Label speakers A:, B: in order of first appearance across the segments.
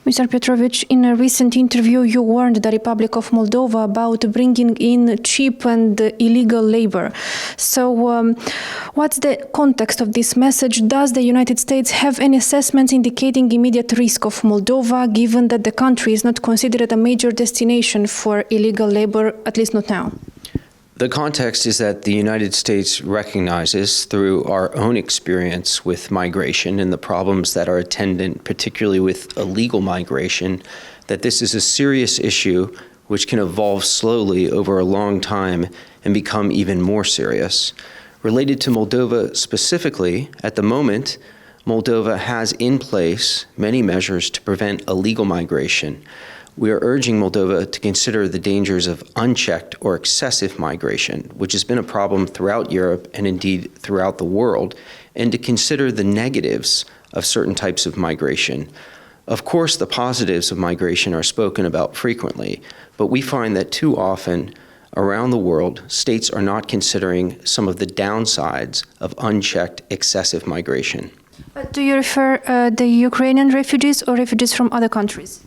A: Mr. Petrovich, in a recent interview, you warned the Republic of Moldova about bringing in cheap and illegal labor. So, what's the context of this message? Does the United States have any assessments indicating immediate risk of Moldova, given that the country is not considered a major destination for illegal labor, at least not now?
B: The context is that the United States recognizes through our own experience with migration and the problems that are attendant, particularly with illegal migration, that this is a serious issue which can evolve slowly over a long time and become even more serious. Related to Moldova specifically, at the moment, Moldova has in place many measures to prevent illegal migration. We are urging Moldova to consider the dangers of unchecked or excessive migration, which has been a problem throughout Europe and indeed throughout the world, and to consider the negatives of certain types of migration. Of course, the positives of migration are spoken about frequently, but we find that too often around the world, states are not considering some of the downsides of unchecked excessive migration.
A: Do you refer the Ukrainian refugees or refugees from other countries?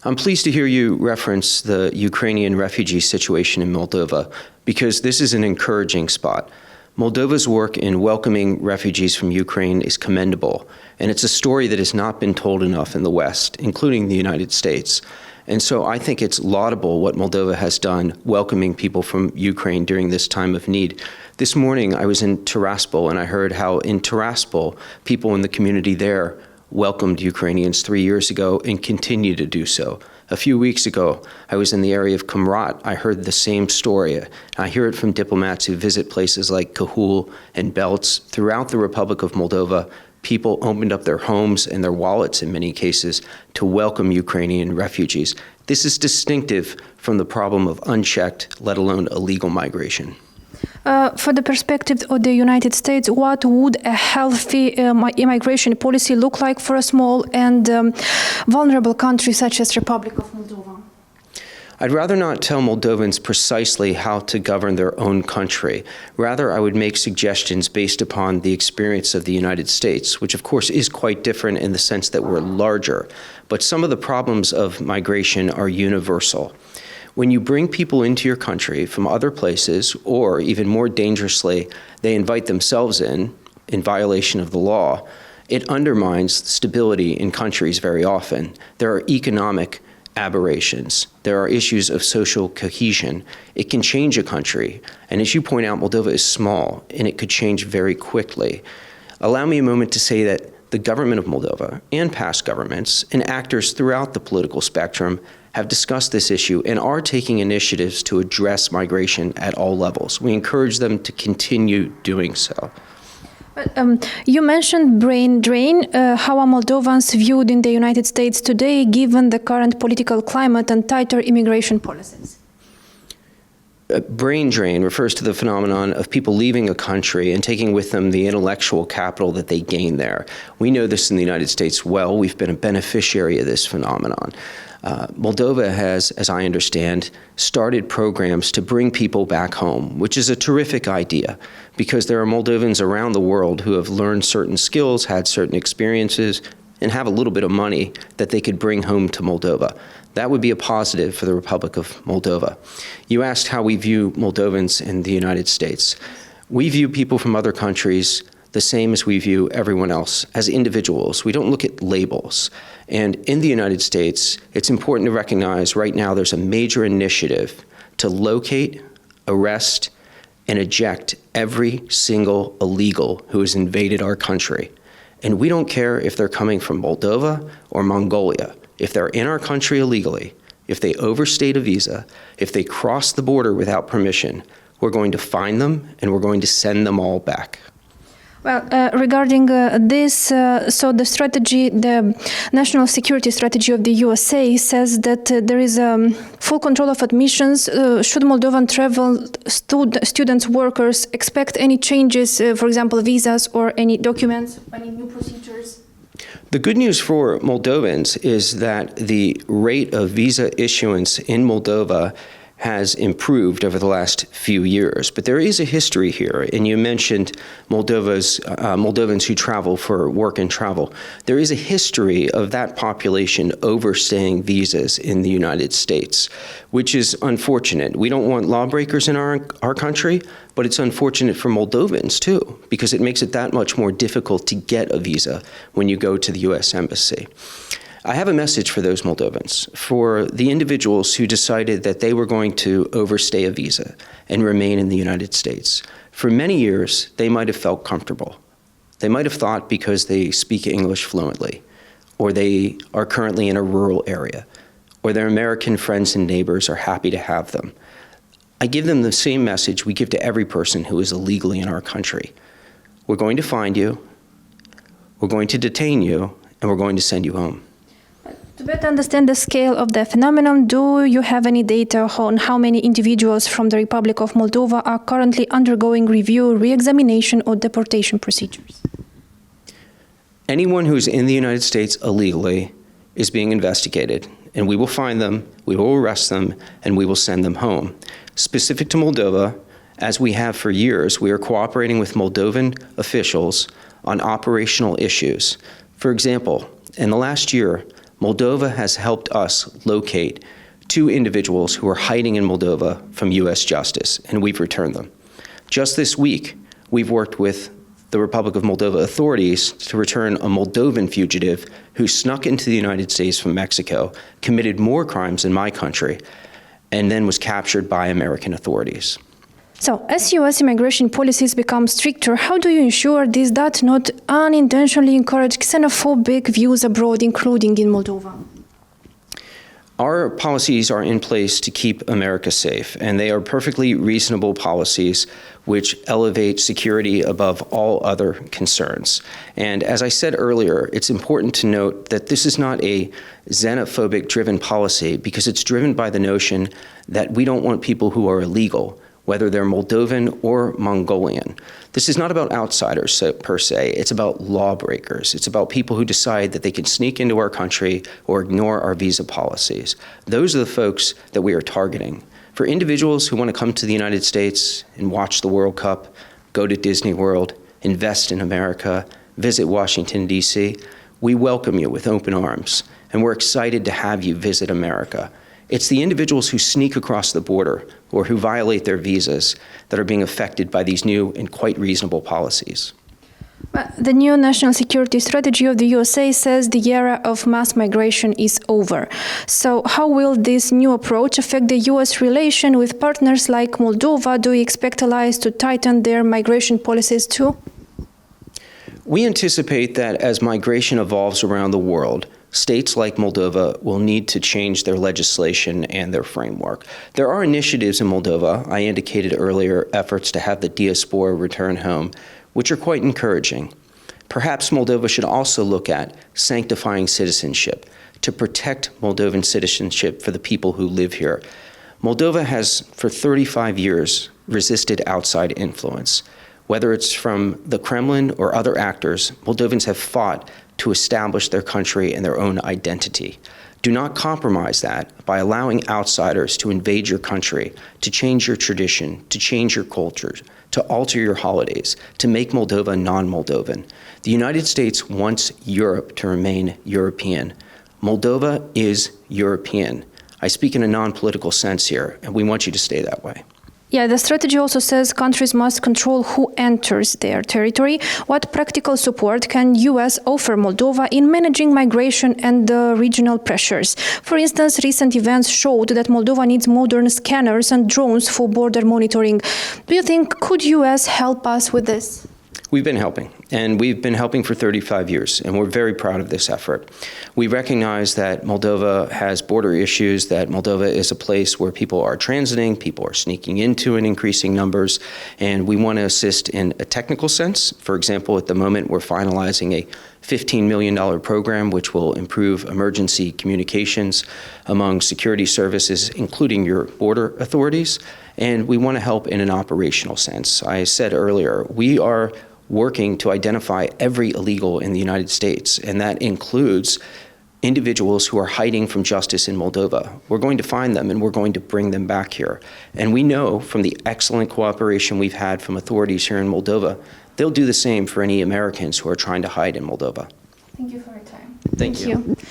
B: I'm pleased to hear you reference the Ukrainian refugee situation in Moldova, because this is an encouraging spot. Moldova's work in welcoming refugees from Ukraine is commendable, and it's a story that has not been told enough in the West, including the United States. And so I think it's laudable what Moldova has done welcoming people from Ukraine during this time of need. This morning I was in Tiraspol, and I heard how in Tiraspol, people in the community there welcomed Ukrainians 3 years ago and continue to do so. A few weeks ago, I was in the area of Comrat. I heard the same story. I hear it from diplomats who visit places like Cahul and Belts. Throughout the Republic of Moldova, people opened up their homes and their wallets in many cases to welcome Ukrainian refugees. This is distinctive from the problem of unchecked, let alone illegal migration.
A: For the perspective of the United States, what would a healthy immigration policy look like for a small and vulnerable country such as Republic of Moldova?
B: I'd rather not tell Moldovans precisely how to govern their own country. Rather, I would make suggestions based upon the experience of the United States, which of course is quite different in the sense that we're larger. But some of the problems of migration are universal. When you bring people into your country from other places, or even more dangerously, they invite themselves in violation of the law, it undermines stability in countries very often. There are economic aberrations. There are issues of social cohesion. It can change a country. And as you point out, Moldova is small, and it could change very quickly. Allow me a moment to say that the government of Moldova and past governments and actors throughout the political spectrum have discussed this issue and are taking initiatives to address migration at all levels. We encourage them to continue doing so.
A: You mentioned brain drain. How are Moldovans viewed in the United States today, given the current political climate and tighter immigration policies?
B: Brain drain refers to the phenomenon of people leaving a country and taking with them the intellectual capital that they gain there. We know this in the United States well. We've been a beneficiary of this phenomenon. Moldova has, as I understand, started programs to bring people back home, which is a terrific idea because there are Moldovans around the world who have learned certain skills, had certain experiences, and have a little bit of money that they could bring home to Moldova. That would be a positive for the Republic of Moldova. You asked how we view Moldovans in the United States. We view people from other countries the same as we view everyone else, as individuals. We don't look at labels. And in the United States, it's important to recognize right now there's a major initiative to locate, arrest, and eject every single illegal who has invaded our country. And we don't care if they're coming from Moldova or Mongolia. If they're in our country illegally, if they overstayed a visa, if they cross the border without permission, we're going to find them and we're going to send them all back.
A: Well, regarding this, so the strategy, the national security strategy of the USA says that there is full control of admissions. Should Moldovan travel students, workers expect any changes, for example, visas or any documents, any new procedures?
B: The good news for Moldovans is that the rate of visa issuance in Moldova has improved over the last few years. But there is a history here, and you mentioned Moldovans who travel for work and travel. There is a history of that population overstaying visas in the United States, which is unfortunate. We don't want lawbreakers in our country, but it's unfortunate for Moldovans too, because it makes it that much more difficult to get a visa when you go to the U.S. Embassy. I have a message for those Moldovans, for the individuals who decided that they were going to overstay a visa and remain in the United States. For many years, they might have felt comfortable. They might have thought because they speak English fluently, or they are currently in a rural area, or their American friends and neighbors are happy to have them. I give them the same message we give to every person who is illegally in our country. We're going to find you, we're going to detain you, and we're going to send you home.
A: To better understand the scale of the phenomenon, do you have any data on how many individuals from the Republic of Moldova are currently undergoing review, re-examination, or deportation procedures?
B: Anyone who's in the United States illegally is being investigated, and we will find them, we will arrest them, and we will send them home. Specific to Moldova, as we have for years, we are cooperating with Moldovan officials on operational issues. For example, in the last year, Moldova has helped us locate 2 individuals who are hiding in Moldova from U.S. justice, and we've returned them. Just this week, we've worked with the Republic of Moldova authorities to return a Moldovan fugitive who snuck into the United States from Mexico, committed more crimes in my country, and then was captured by American authorities.
A: So, as U.S. immigration policies become stricter, how do you ensure this does not unintentionally encourage xenophobic views abroad, including in Moldova?
B: Our policies are in place to keep America safe, and they are perfectly reasonable policies which elevate security above all other concerns. And as I said earlier, it's important to note that this is not a xenophobic-driven policy because it's driven by the notion that we don't want people who are illegal, whether they're Moldovan or Mongolian. This is not about outsiders per se, it's about lawbreakers. It's about people who decide that they can sneak into our country or ignore our visa policies. Those are the folks that we are targeting. For individuals who want to come to the United States and watch the World Cup, go to Disney World, invest in America, visit Washington, D.C., we welcome you with open arms, and we're excited to have you visit America. It's the individuals who sneak across the border or who violate their visas that are being affected by these new and quite reasonable policies.
A: The new national security strategy of the USA says the era of mass migration is over. So how will this new approach affect the US relation with partners like Moldova? Do you expect allies to tighten their migration policies too?
B: We anticipate that as migration evolves around the world, states like Moldova will need to change their legislation and their framework. There are initiatives in Moldova, I indicated earlier, efforts to have the diaspora return home, which are quite encouraging. Perhaps Moldova should also look at sanctifying citizenship to protect Moldovan citizenship for the people who live here. Moldova has, for 35 years, resisted outside influence. Whether it's from the Kremlin or other actors, Moldovans have fought to establish their country and their own identity. Do not compromise that by allowing outsiders to invade your country, to change your tradition, to change your culture, to alter your holidays, to make Moldova non-Moldovan. The United States wants Europe to remain European. Moldova is European. I speak in a non-political sense here, and we want you to stay that way.
A: Yeah, the strategy also says countries must control who enters their territory. What practical support can US offer Moldova in managing migration and regional pressures? For instance, recent events showed that Moldova needs modern scanners and drones for border monitoring. Do you think could US help us with this?
B: We've been helping, and we've been helping for 35 years, and we're very proud of this effort. We recognize that Moldova has border issues, that Moldova is a place where people are transiting, people are sneaking into in increasing numbers, and we want to assist in a technical sense. For example, at the moment, we're finalizing a $15 million program which will improve emergency communications among security services, including your border authorities, and we want to help in an operational sense. I said earlier, we are working to identify every illegal in the United States, and that includes individuals who are hiding from justice in Moldova. We're going to find them and we're going to bring them back here. And we know from the excellent cooperation we've had from authorities here in Moldova, they'll do the same for any Americans who are trying to hide in Moldova.
A: Thank you for your time.
B: Thank you.